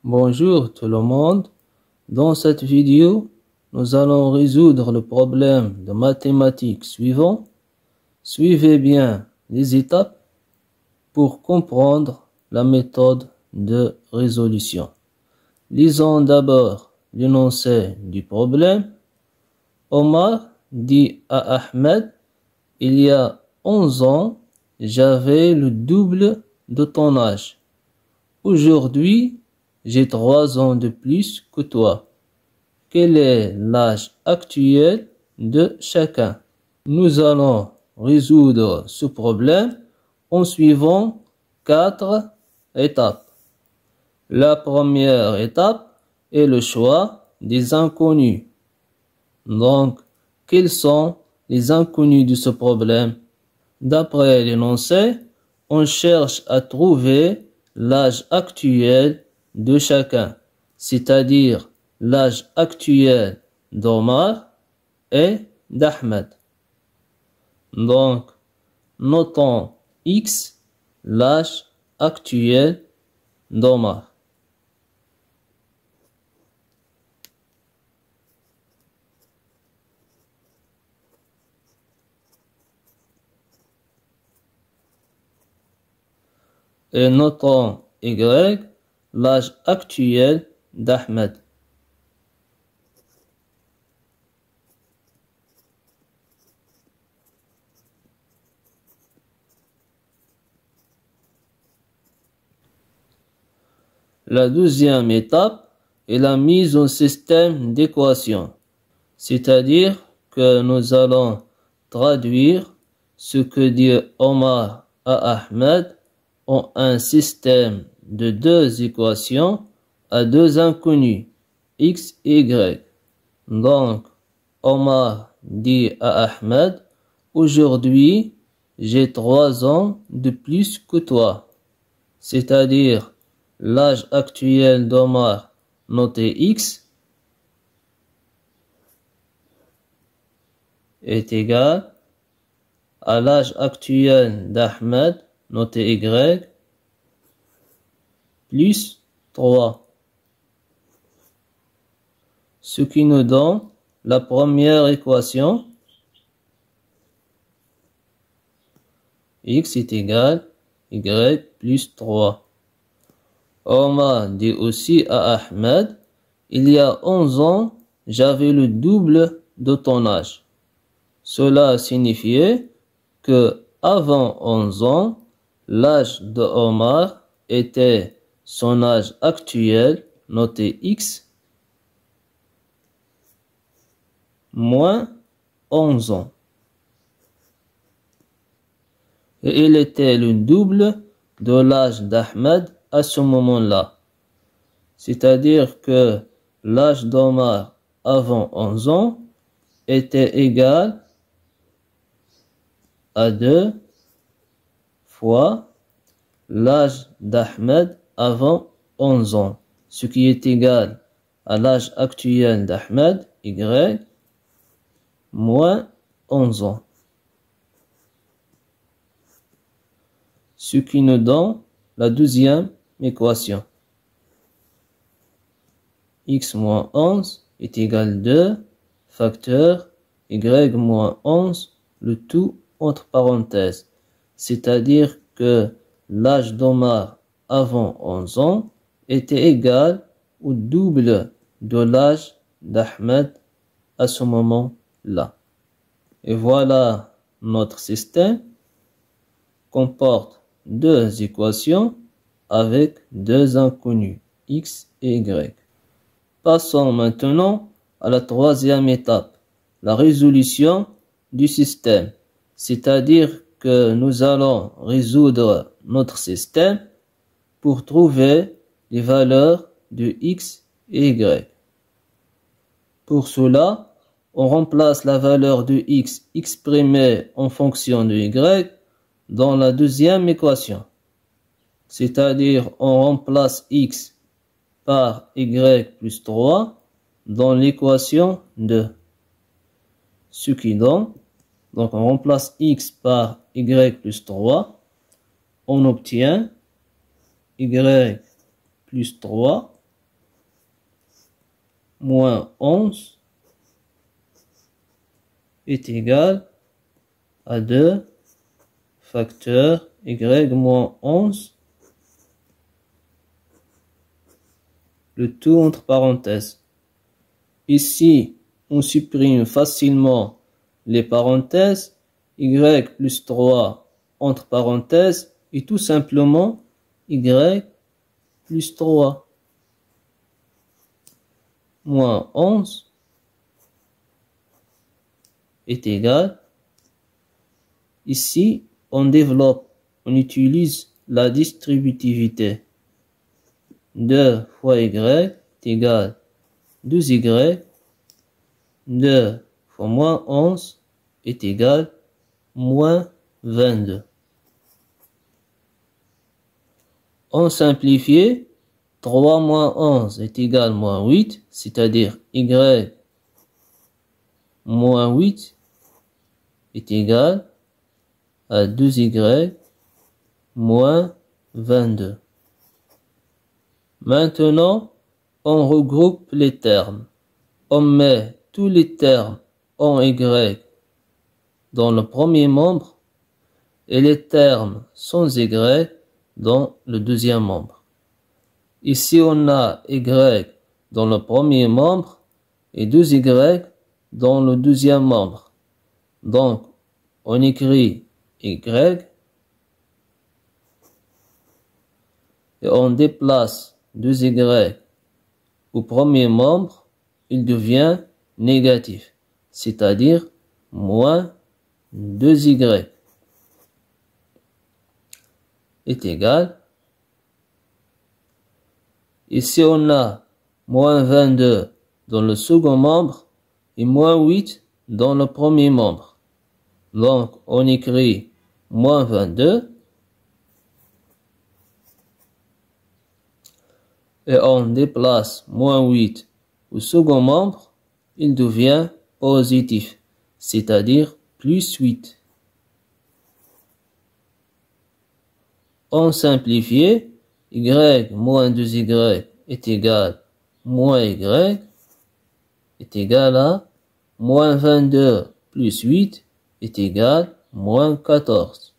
Bonjour tout le monde. Dans cette vidéo, nous allons résoudre le problème de mathématiques suivant. Suivez bien les étapes pour comprendre la méthode de résolution. Lisons d'abord l'énoncé du problème. Omar dit à Ahmed, il y a 11 ans, j'avais le double de ton âge. Aujourd'hui, j'ai 3 ans de plus que toi. Quel est l'âge actuel de chacun? Nous allons résoudre ce problème en suivant 4 étapes. La première étape est le choix des inconnus. Donc, quels sont les inconnus de ce problème? D'après l'énoncé, on cherche à trouver l'âge actuel de chacun, c'est-à-dire l'âge actuel d'Omar et d'Ahmed. Donc, notons X, l'âge actuel d'Omar. Et notons Y, l'âge actuel d'Ahmed. La deuxième étape est la mise en système d'équations, c'est-à-dire que nous allons traduire ce que dit Omar à Ahmed en un système de deux équations à deux inconnus, x et y. Donc, Omar dit à Ahmed, aujourd'hui, j'ai 3 ans de plus que toi, c'est-à-dire l'âge actuel d'Omar noté x est égal à l'âge actuel d'Ahmed noté y plus 3. Ce qui nous donne la première équation. X est égal à y plus 3. Omar dit aussi à Ahmed, il y a 11 ans, j'avais le double de ton âge. Cela signifiait que avant 11 ans, l'âge de Omar était son âge actuel, noté X, moins 11 ans. Et il était le double de l'âge d'Ahmed à ce moment-là. C'est-à-dire que l'âge d'Omar avant 11 ans était égal à 2 fois l'âge d'Ahmed avant 11 ans, ce qui est égal à l'âge actuel d'Ahmed, Y, moins 11 ans. Ce qui nous donne la deuxième équation. X moins 11 est égal à 2, facteur Y moins 11, le tout entre parenthèses. C'est-à-dire que l'âge d'Omar avant 11 ans était égal au double de l'âge d'Ahmed à ce moment-là. Et voilà, notre système comporte deux équations avec deux inconnus, x et y. Passons maintenant à la troisième étape, la résolution du système. C'est-à-dire que nous allons résoudre notre système pour trouver les valeurs de x et y. Pour cela, on remplace la valeur de x exprimée en fonction de y dans la deuxième équation. C'est-à-dire on remplace x par y plus 3 dans l'équation 2. Ce qui donne, donc on remplace x par y plus 3, on obtient y plus 3 moins 11 est égal à 2 facteur y moins 11, le tout entre parenthèses. Ici, on supprime facilement les parenthèses, y plus 3 entre parenthèses, et tout simplement y plus 3 moins 11 est égal. Ici, on développe, on utilise la distributivité. 2 fois y est égal 2y. 2 fois moins 11 est égal moins 22. En simplifié, 3 moins 11 est égal moins 8, c'est-à-dire y moins 8 est égal à 2y moins 22. Maintenant, on regroupe les termes. On met tous les termes en y dans le premier membre et les termes sans y dans le deuxième membre. Ici, on a y dans le premier membre et 2y dans le deuxième membre. Donc, on écrit y et on déplace 2y au premier membre, il devient négatif, c'est-à-dire moins 2y est égal. Ici, on a moins 22 dans le second membre et moins 8 dans le premier membre. Donc, on écrit moins 22 et on déplace moins 8 au second membre, il devient positif, c'est-à-dire plus 8. En simplifié, y moins 2y est égal moins y est égal à moins 22 plus 8 est égal moins 14.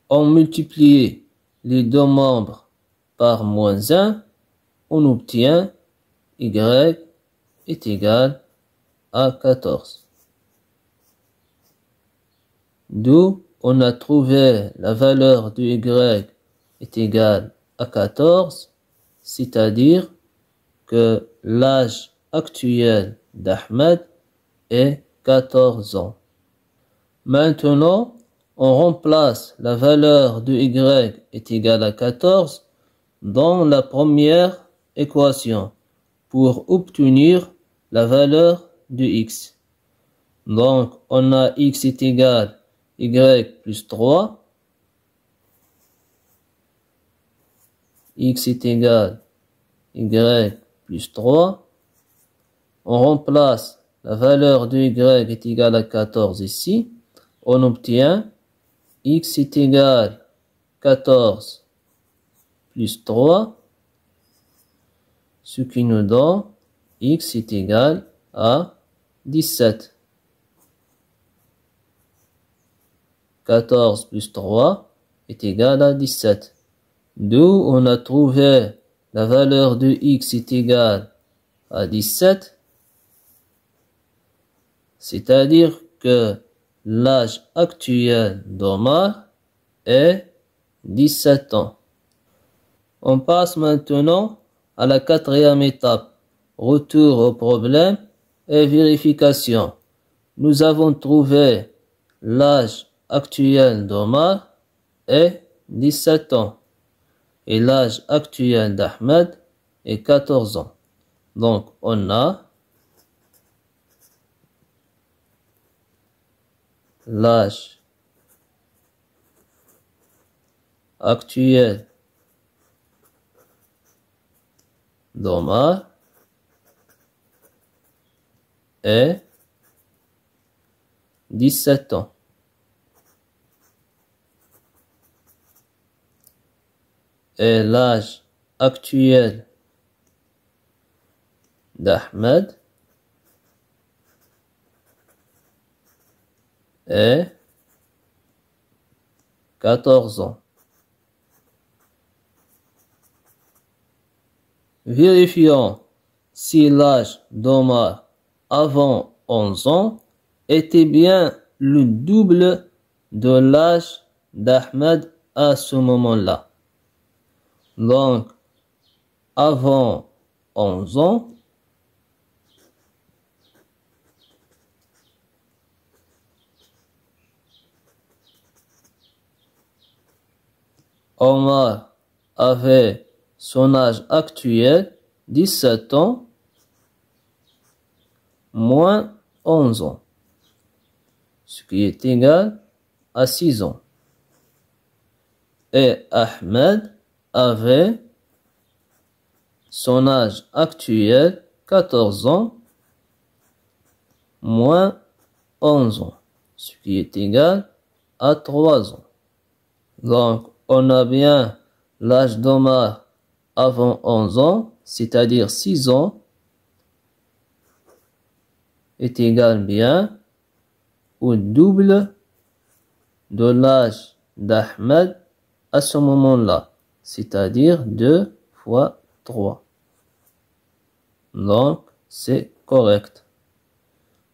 En multipliant les deux membres par moins 1, on obtient y est égal à 14. D'où on a trouvé la valeur de y est égale à 14, c'est-à-dire que l'âge actuel d'Ahmed est 14 ans. Maintenant, on remplace la valeur de y est égale à 14 dans la première équation pour obtenir la valeur de x. Donc, on a x est égal y plus 3. X est égal y plus 3. On remplace la valeur de y est égale à 14 ici. On obtient x est égal 14 plus 3, ce qui nous donne x est égal à 17. 14 plus 3 est égal à 17. D'où on a trouvé la valeur de x est égale à 17, c'est-à-dire que l'âge actuel d'Omar est 17 ans. On passe maintenant à la quatrième étape, retour au problème et vérification. Nous avons trouvé l'âge actuel d'Omar est 17 ans et l'âge actuel d'Ahmed est 14 ans. Donc on a l'âge actuel d'Omar est 17 ans. Et l'âge actuel d'Ahmed est 14 ans. Vérifions si l'âge d'Omar avant 11 ans était bien le double de l'âge d'Ahmed à ce moment-là. Donc, avant 11 ans, Omar avait son âge actuel, 17 ans, moins 11 ans, ce qui est égal à 6 ans. Et Ahmed avait son âge actuel, 14 ans, moins 11 ans, ce qui est égal à 3 ans. Donc, on a bien l'âge d'Omar avant 11 ans, c'est-à-dire 6 ans, est égal bien au double de l'âge d'Ahmed à ce moment-là, c'est-à-dire 2 fois 3. Donc, c'est correct.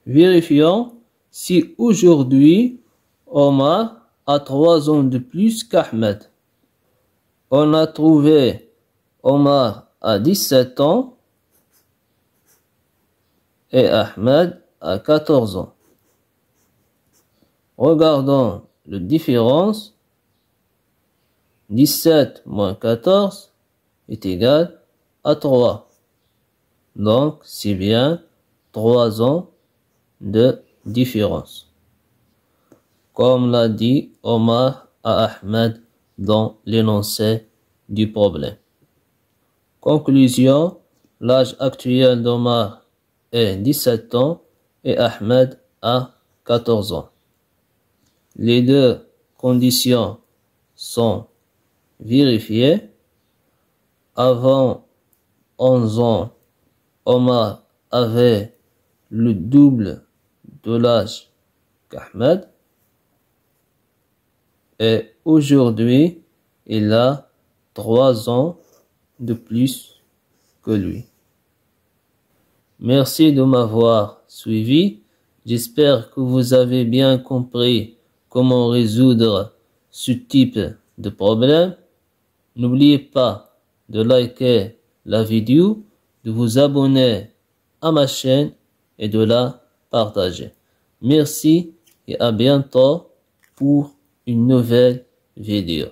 Vérifions si aujourd'hui Omar a 3 ans de plus qu'Ahmed. On a trouvé Omar à 17 ans et Ahmed à 14 ans. Regardons la différence. 17 moins 14 est égal à 3. Donc, c'est bien 3 ans de différence. Comme l'a dit Omar à Ahmed dans l'énoncé du problème. Conclusion, l'âge actuel d'Omar est 17 ans et Ahmed a 14 ans. Les deux conditions sont vérifiées. Avant 11 ans, Omar avait le double de l'âge qu'Ahmed. Et aujourd'hui, il a 3 ans de plus que lui. Merci de m'avoir suivi. J'espère que vous avez bien compris comment résoudre ce type de problème. N'oubliez pas de liker la vidéo, de vous abonner à ma chaîne et de la partager. Merci et à bientôt pour une nouvelle vidéo.